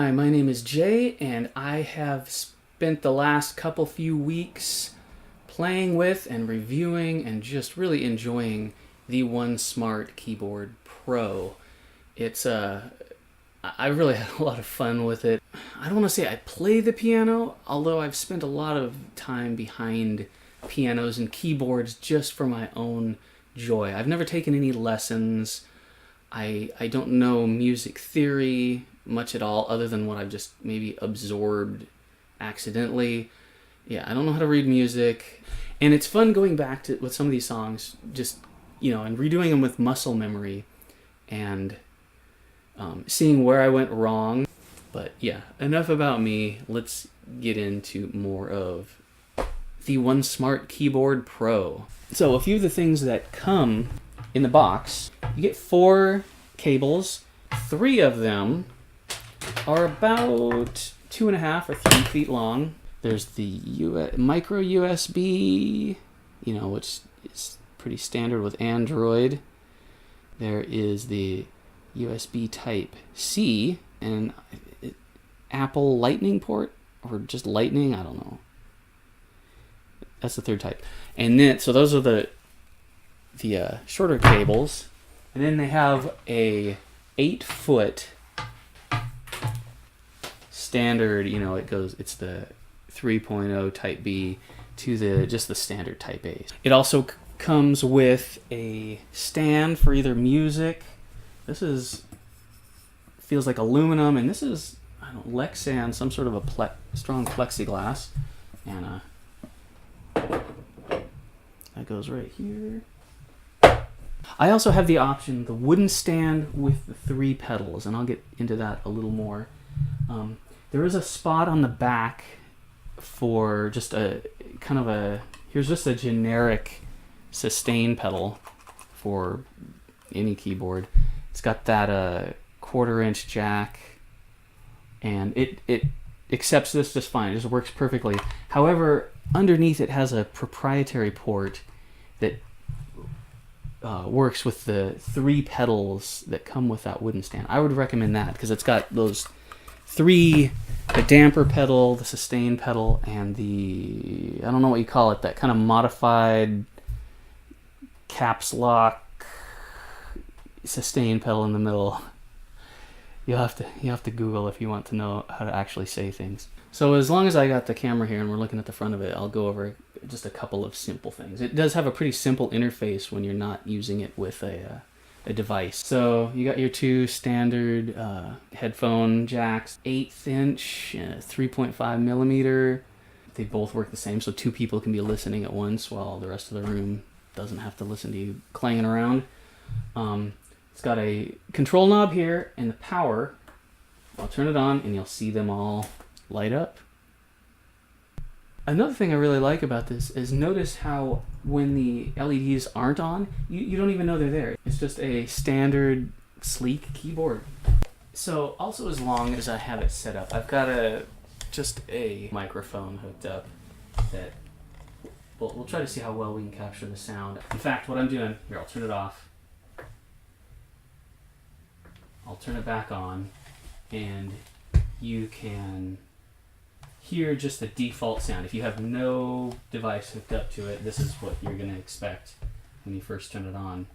Hi, my name is Jay, and I have spent the last few weeks playing with and reviewing and just really enjoying the One Smart Keyboard Pro. I really had a lot of fun with it. I don't want to say I play the piano, although I've spent a lot of time behind pianos and keyboards just for my own joy. I've never taken any lessons. I don't know music theory much at all, other than what I've just maybe absorbed accidentally. Yeah, I don't know how to read music. And it's fun going back to with some of these songs, just, and redoing them with muscle memory and seeing where I went wrong. But yeah, enough about me. Let's get into more of the One Smart Keyboard Pro. So a few of the things that come in the box, you get 4 cables. 3 of them are about 2.5 or 3 feet long. There's the micro USB, which is pretty standard with Android. There is the USB Type C and Apple Lightning port, or just Lightning, I don't know. That's the 3rd type. And then, so those are the shorter cables. And then they have a 8-foot standard, it's the 3.0 Type B to just the standard Type A. It also comes with a stand for either music. This feels like aluminum, and this is, Lexan, some sort of a strong plexiglass. And that goes right here. I also have the option, the wooden stand with the 3 pedals, and I'll get into that a little more. There is a spot on the back for just here's just a generic sustain pedal for any keyboard. It's got that 1/4-inch jack, and it accepts this just fine. It just works perfectly. However, underneath it has a proprietary port that works with the 3 pedals that come with that wooden stand. I would recommend that because it's got those 3, the damper pedal, the sustain pedal, and the, I don't know what you call it, that kind of modified caps lock sustain pedal in the middle. You have to Google if you want to know how to actually say things. So as long as I got the camera here and we're looking at the front of it, I'll go over just a couple of simple things. It does have a pretty simple interface when you're not using it with a device. So you got your 2 standard headphone jacks, 1/8-inch, 3.5 millimeter. They both work the same, so 2 people can be listening at once while the rest of the room doesn't have to listen to you clanging around. It's got a control knob here and the power. I'll turn it on and you'll see them all light up. Another thing I really like about this is notice how when the LEDs aren't on, you don't even know they're there. It's just a standard sleek keyboard. So also, as long as I have it set up, I've got just a microphone hooked up that we'll try to see how well we can capture the sound. In fact, what I'm doing here, I'll turn it off. I'll turn it back on, and you can hear just the default sound. If you have no device hooked up to it, this is what you're going to expect when you first turn it on.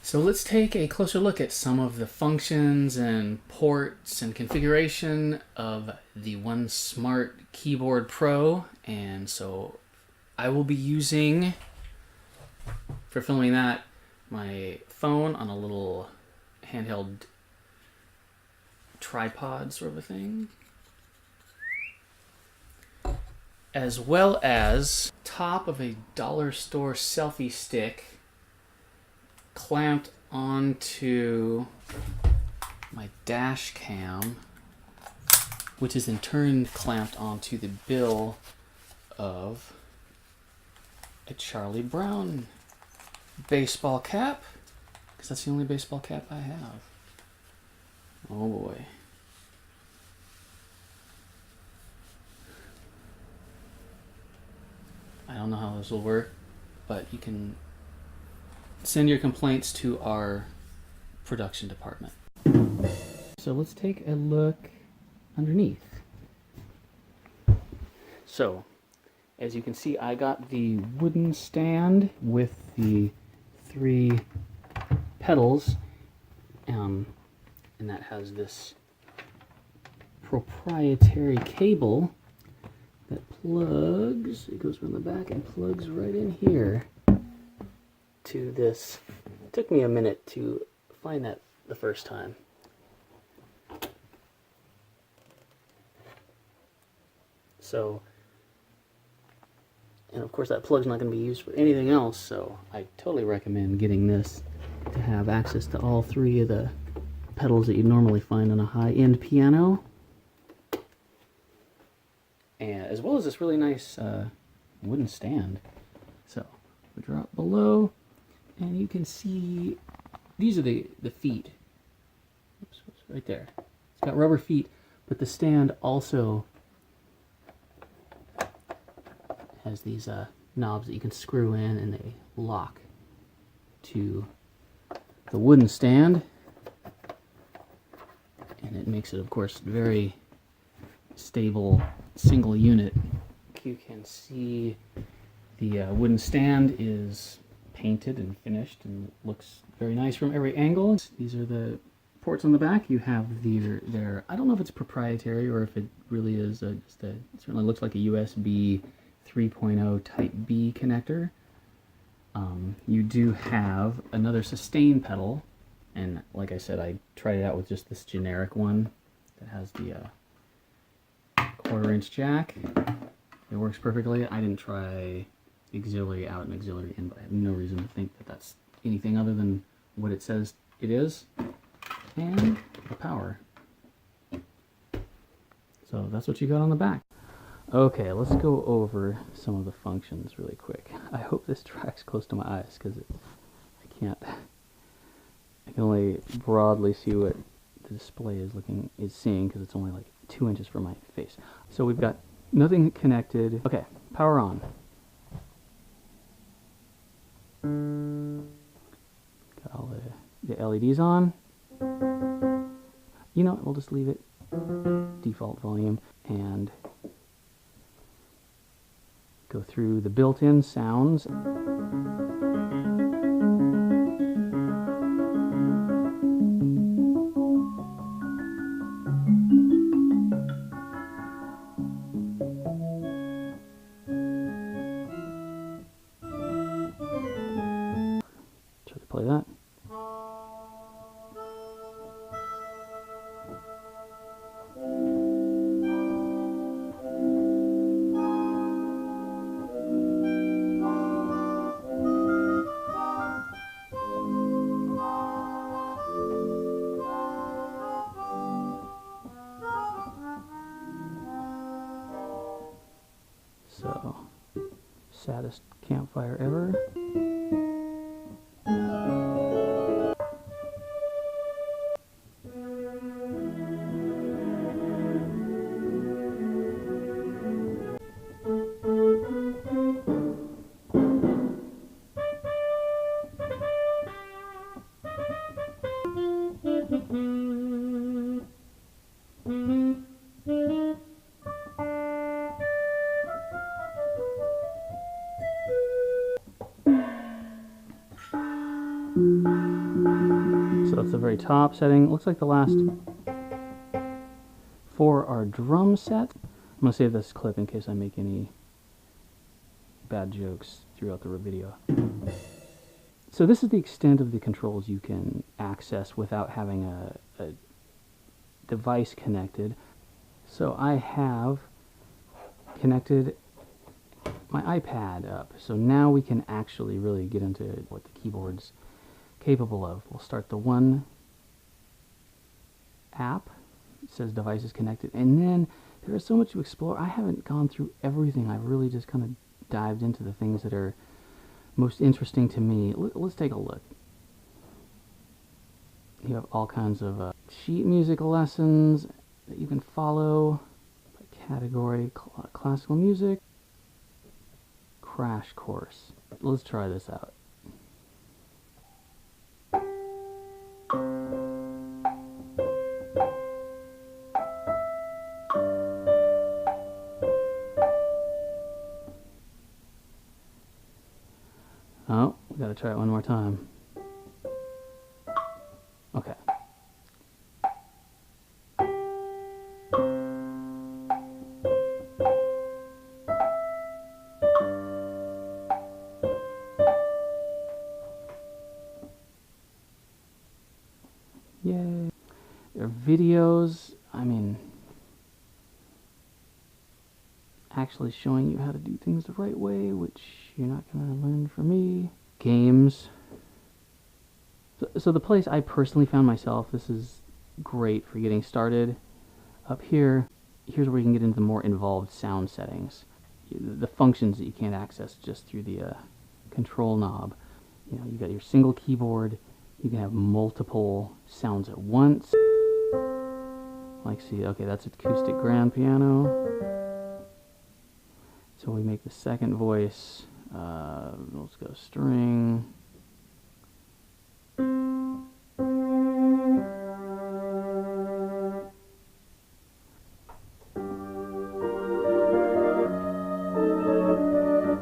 So let's take a closer look at some of the functions and ports and configuration of the One Smart Keyboard Pro. And so I will be using, for filming that, my phone on a little handheld tripod sort of a thing, as well as top of a dollar store selfie stick clamped onto my dash cam, which is in turn clamped onto the bill of a Charlie Brown baseball cap, because that's the only baseball cap I have. Oh boy. I don't know how this will work, but you can send your complaints to our production department. So let's take a look underneath. So, as you can see, I got the wooden stand with the 3 pedals, and that has this proprietary cable that plugs, it goes from the back and plugs right in here to this. It took me a minute to find that the first time. So, and of course that plug's not going to be used for anything else, so I totally recommend getting this to have access to all 3 of the pedals that you'd normally find on a high-end piano. And as well as this really nice wooden stand. So, we drop below, and you can see these are the feet. Oops, right there. It's got rubber feet, but the stand also has these knobs that you can screw in, and they lock to the wooden stand. And it makes it, of course, very stable single unit. You can see the wooden stand is painted and finished and looks very nice from every angle. These are the ports on the back. You have their I don't know if it's proprietary or if it really is it certainly looks like a USB 3.0 Type B connector. You do have another sustain pedal, and like I said, I tried it out with just this generic one that has the 1/4-inch jack. It works perfectly. I didn't try auxiliary out and auxiliary in, but I have no reason to think that that's anything other than what it says it is. And the power. So that's what you got on the back. Okay, let's go over some of the functions really quick. I hope this tracks close to my eyes, because I can only broadly see what the display is seeing, because it's only like 2 inches from my face. So we've got nothing connected. Okay, power on. Got all the LEDs on. You know what, we'll just leave it default volume and go through the built-in sounds. Try to play that. So, saddest campfire ever. So that's the very top setting. It looks like the last 4 are drum set. I'm going to save this clip in case I make any bad jokes throughout the video. So this is the extent of the controls you can access without having a device connected. So I have connected my iPad up. So now we can actually really get into what the keyboard's capable of. We'll start the one app. It says devices connected, and then there is so much to explore. I haven't gone through everything. I've really just kind of dived into the things that are most interesting to me. Let's take a look. You have all kinds of sheet music lessons that you can follow by category: classical music, crash course. Let's try this out. Oh, we gotta try it one more time. Okay. Yay. There are videos, I mean, actually showing you how to do things the right way, which you're not going to learn from me. Games. So the place I personally found myself, this is great for getting started. Up here, here's where you can get into the more involved sound settings. The functions that you can't access just through the control knob. You know, you got your single keyboard. You can have multiple sounds at once. Like, see, okay, that's acoustic grand piano. So we make the second voice. Let's go string.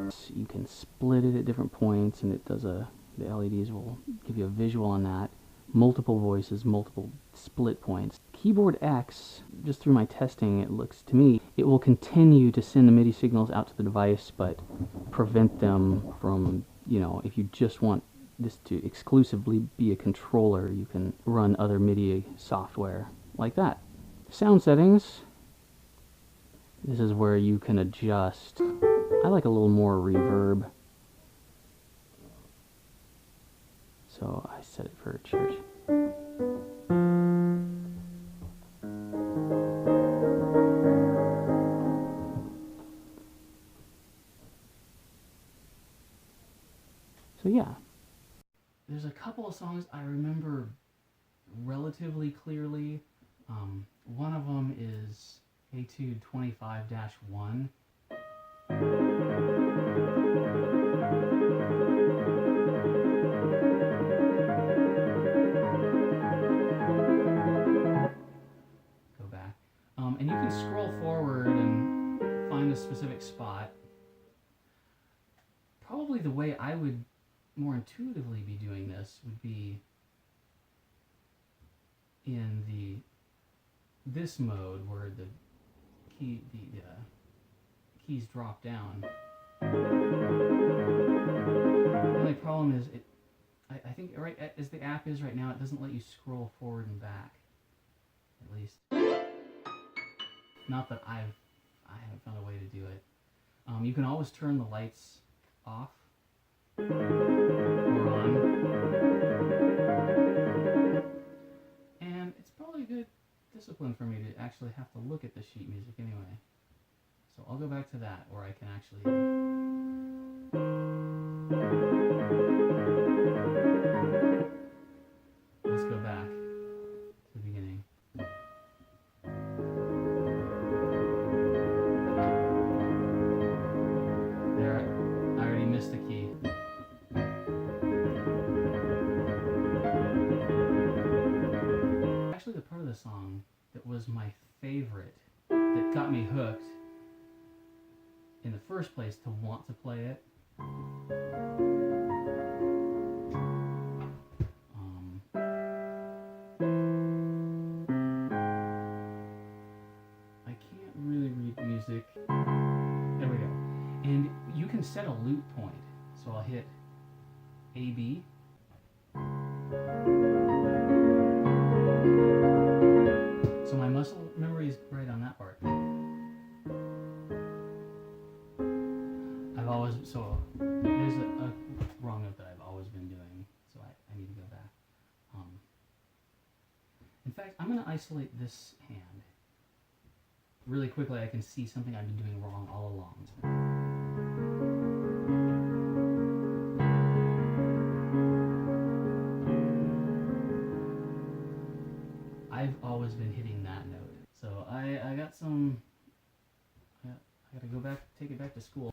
So you can split it at different points, and it does the LEDs will give you a visual on that. Multiple voices, multiple split points. Keyboard X, just through my testing, it looks to me, it will continue to send the MIDI signals out to the device, but prevent them from, you know, if you just want this to exclusively be a controller, you can run other MIDI software like that. Sound settings. This is where you can adjust. I like a little more reverb. So I set it for church. So yeah, there's a couple of songs I remember relatively clearly. One of them is Etude 25-1. And you can scroll forward and find a specific spot. Probably the way I would more intuitively be doing this would be in this mode where the keys drop down. The only problem is I think right as the app is right now, it doesn't let you scroll forward and back, at least. Not that I haven't found a way to do it. You can always turn the lights off or on. And it's probably good discipline for me to actually have to look at the sheet music anyway. So I'll go back to that where I can actually... Let's go back to the beginning. Missed a key. Actually, the part of the song that was my favorite, that got me hooked in the first place to want to play it, I can't really read music. There we go. And you can set a loop point. So I'll hit AB. So my muscle memory is right on that part. I've always, so there's a wrong note that I've always been doing. So I need to go back. fact, I'm going to isolate this hand. Really quickly, I can see something I've been doing wrong all along. I've always been hitting that note. So I got some... I gotta go back, take it back to school.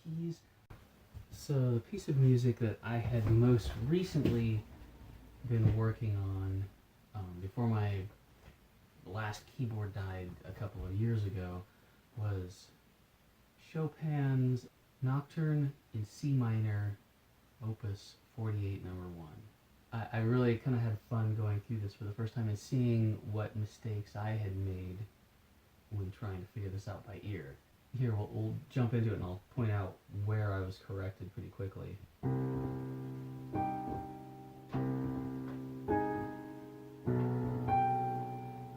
Keys. So the piece of music that I had most recently been working on before my last keyboard died a couple of years ago was Chopin's Nocturne in C minor, Opus 48 number 1. I really kind of had fun going through this for the first time and seeing what mistakes I had made when trying to figure this out by ear. Here, we'll jump into it and I'll point out where I was corrected pretty quickly.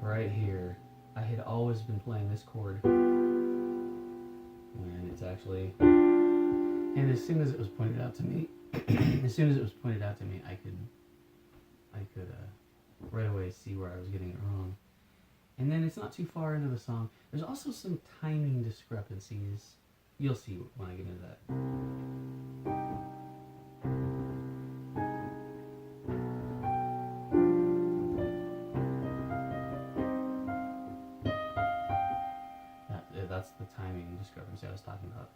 Right here, I had always been playing this chord when it's actually... And as soon as it was pointed out to me, I could right away see where I was getting it wrong. And then it's not too far into the song. There's also some timing discrepancies. You'll see when I get into that. That's the timing discrepancy I was talking about.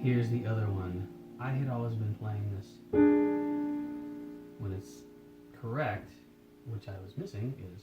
Here's the other one. I had always been playing this when it's correct, which I was missing, is...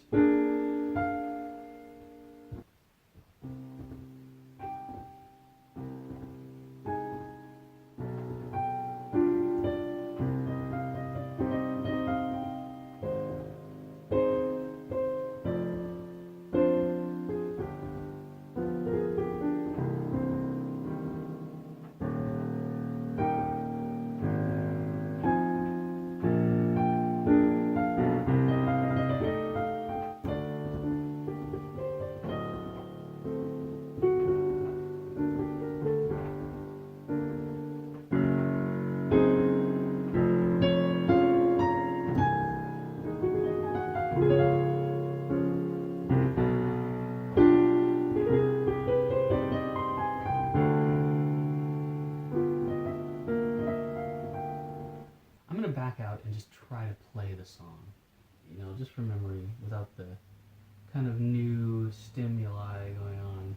back out and just try to play the song. You know, just remembering without the kind of new stimuli going on.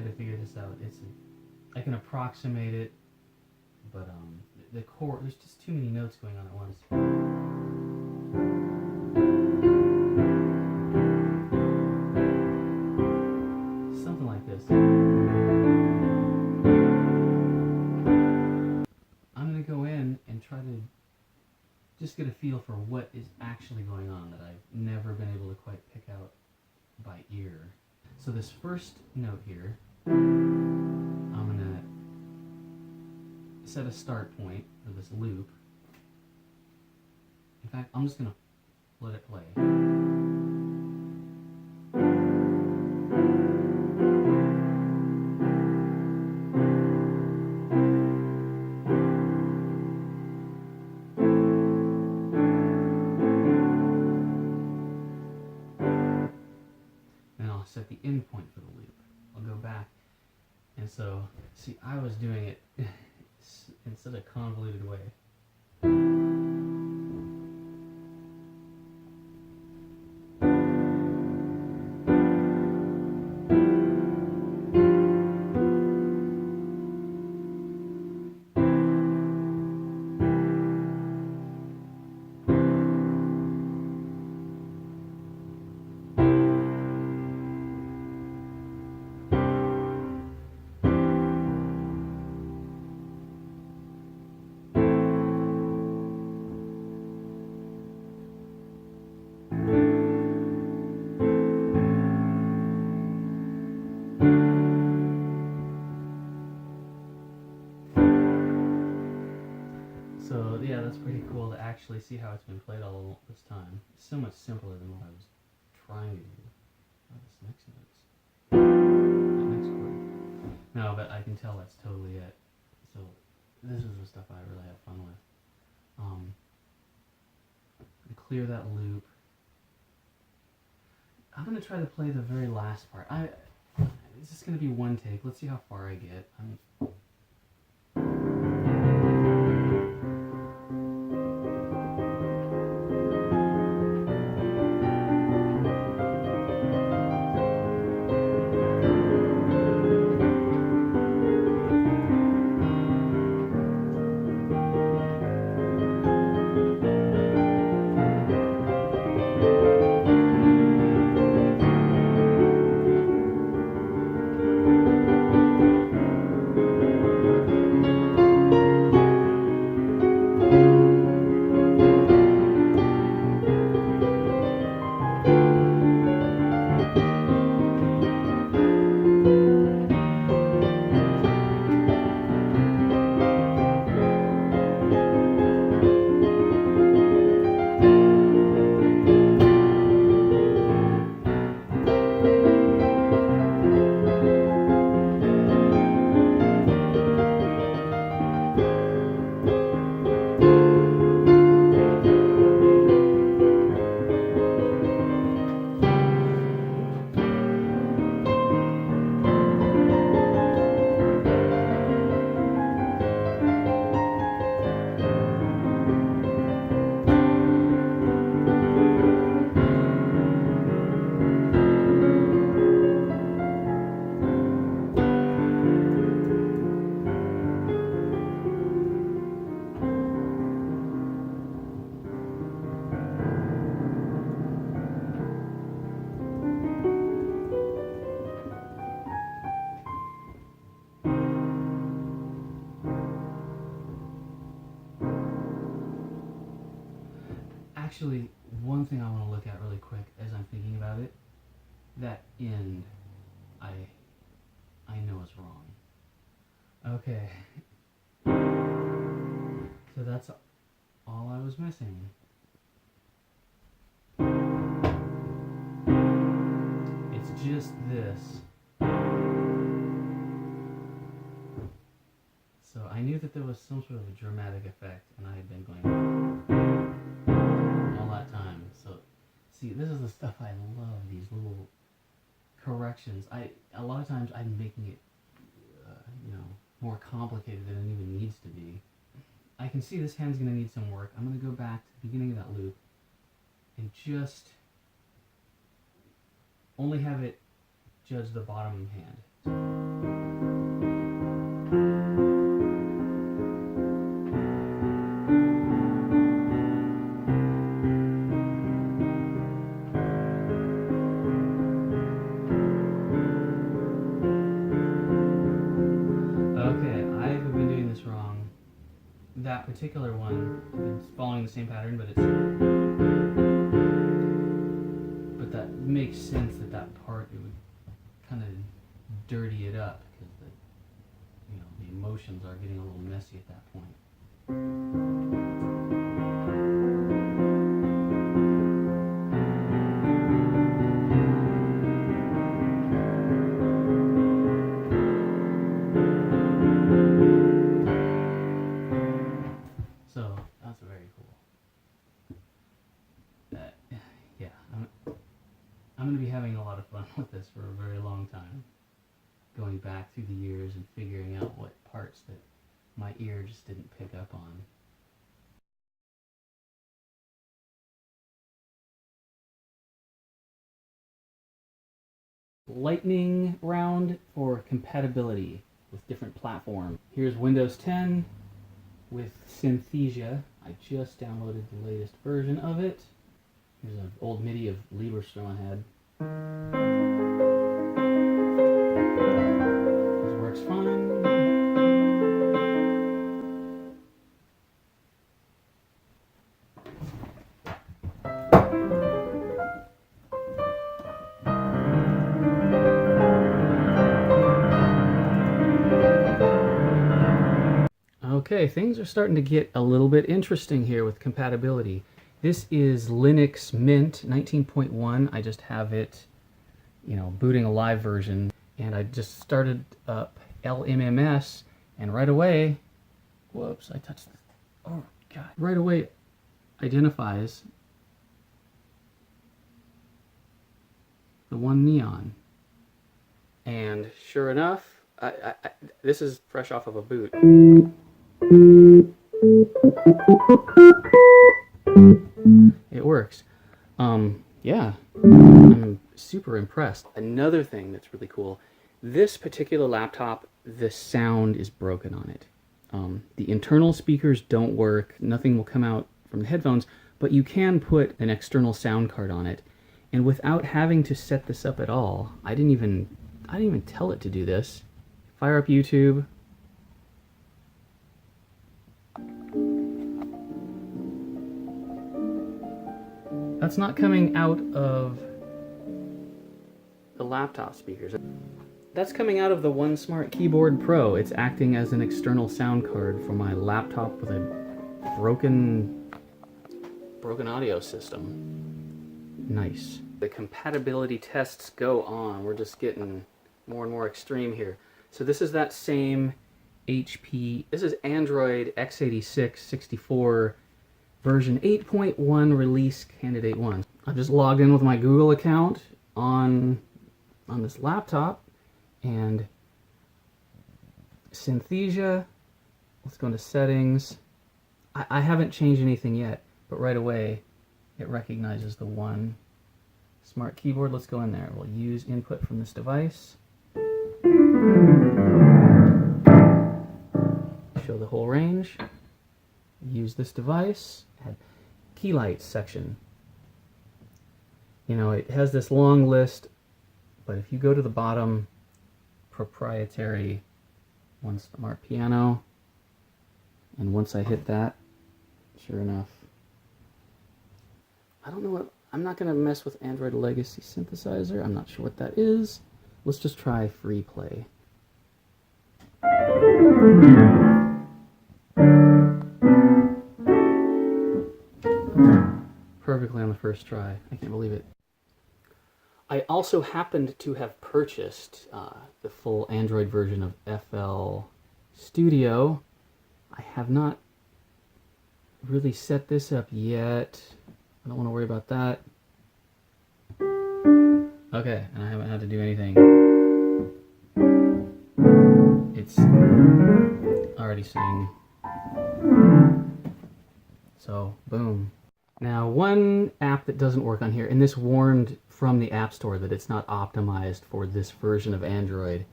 tried to figure this out. I can approximate it, but the chord, there's just too many notes going on at once. Something like this. I'm going to go in and try to just get a feel for what is actually going on that I've never been able to quite pick out by ear. So this first note here, I'm going to set a start point for this loop. In fact, I'm just going to let it play. And I'll set the end point for the loop. I'll go back. And so, see, I was doing it in such a convoluted way. So yeah, that's pretty cool to actually see how it's been played all this time. It's so much simpler than what I was trying to do. Oh, this next note. That next chord. No, but I can tell that's totally it. So this is the stuff I really have fun with. Clear that loop. I'm gonna try to play the very last part. It's just gonna be one take. Let's see how far I get. Actually, one thing I want to look at really quick as I'm thinking about it, that end, I know is wrong. Okay. So that's all I was missing. It's just this. So I knew that there was some sort of a dramatic effect, and I had been going all that time. So, see, this is the stuff I love, these little corrections. A lot of times I'm making it, more complicated than it even needs to be. I can see this hand's going to need some work. I'm going to go back to the beginning of that loop and just only have it judge the bottom hand. particular one, it's following the same pattern, but that makes sense that part, it would kind of dirty it up because the emotions are getting a little messy at that point. So that's very cool. Yeah, I'm going to be having a lot of fun with this for a very long time. Going back through the years and figuring out what parts that my ear just didn't pick up on. Lightning round for compatibility with different platforms. Here's Windows 10 with Synthesia. I just downloaded the latest version of it. Here's an old MIDI of Bloopers I had. This works fine. Okay, things are starting to get a little bit interesting here with compatibility. This is Linux Mint 19.1. I just have it, booting a live version. And I just started up LMMS, and right away, whoops, I touched this. Oh, God. Right away identifies the one neon. And sure enough, this is fresh off of a boot. It works. Yeah, I'm super impressed. Another thing that's really cool, this particular laptop, the sound is broken on it. The internal speakers don't work, nothing will come out from the headphones, but you can put an external sound card on it. And without having to set this up at all, I didn't even tell it to do this. Fire up YouTube. That's not coming out of the laptop speakers. That's coming out of the One Smart Keyboard Pro. It's acting as an external sound card for my laptop with a broken audio system. Nice. The compatibility tests go on. We're just getting more and more extreme here. So this is that same HP. This is Android x86 64 version 8.1 release candidate 1. I've just logged in with my Google account on this laptop, and Synthesia, let's go into settings. I haven't changed anything yet, but right away it recognizes the One Smart Keyboard. Let's go in there. We'll use input from this device. Show the whole range. Use this device. Add key lights section. It has this long list, but if you go to the bottom, proprietary One Smart Piano, and once I hit that, sure enough, I don't know what, I'm not going to mess with Android Legacy Synthesizer. I'm not sure what that is. Let's just try free play. Perfectly on the first try. I can't believe it. I also happened to have purchased the full Android version of FL Studio. I have not really set this up yet. I don't want to worry about that. Okay, and I haven't had to do anything. It's already sitting. So, boom. Now, one app that doesn't work on here, and this warned from the App Store that it's not optimized for this version of Android,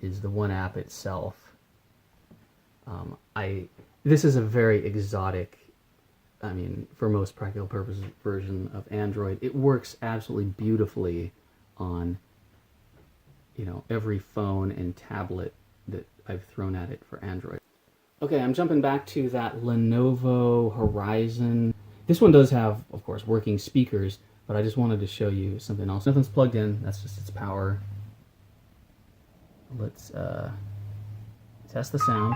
is the one app itself. This is a very exotic, for most practical purposes, version of Android. It works absolutely beautifully on, every phone and tablet that I've thrown at it for Android. Okay, I'm jumping back to that Lenovo Horizon. This one does have, of course, working speakers, but I just wanted to show you something else. Nothing's plugged in, that's just its power. Let's test the sound.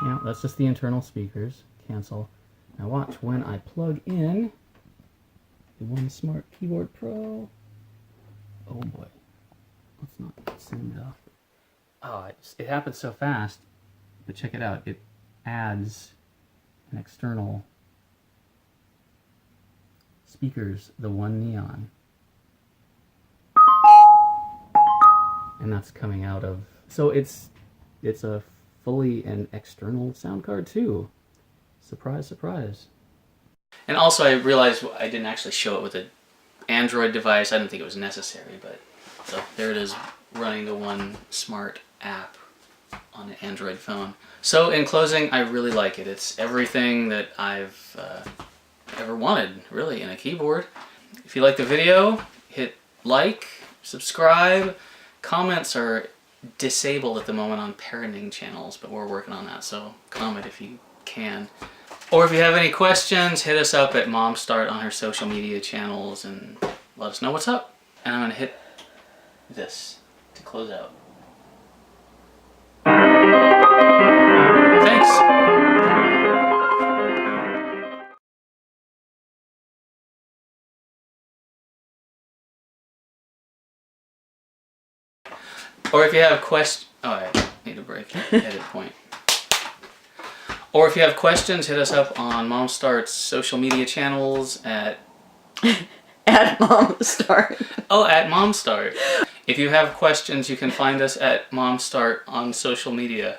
Yeah, that's just the internal speakers. Cancel. Now watch, when I plug in the One Smart Keyboard Pro. Oh boy. Let's not send it off. Oh, it happens so fast. But check it out. It adds an external speakers, the one neon. And that's coming out of... So it's a fully an external sound card too. Surprise, surprise. And also I realized I didn't actually show it with an Android device. I didn't think it was necessary, but so there it is, running the One Smart app on an Android phone. So in closing, I really like it. It's everything that I've ever wanted, really, in a keyboard. If you like the video, hit like, subscribe. Comments are disabled at the moment on parenting channels, but we're working on that, so comment if you can. Or if you have any questions, hit us up at MomStart on her social media channels and let us know what's up. And I'm going to hit this to close out. Thanks! Or if you have questions... Oh, I need a break. Edit point. Or if you have questions, hit us up on MomStart's social media channels at... At MomStart. Oh, at MomStart. If you have questions, you can find us at MomStart on social media.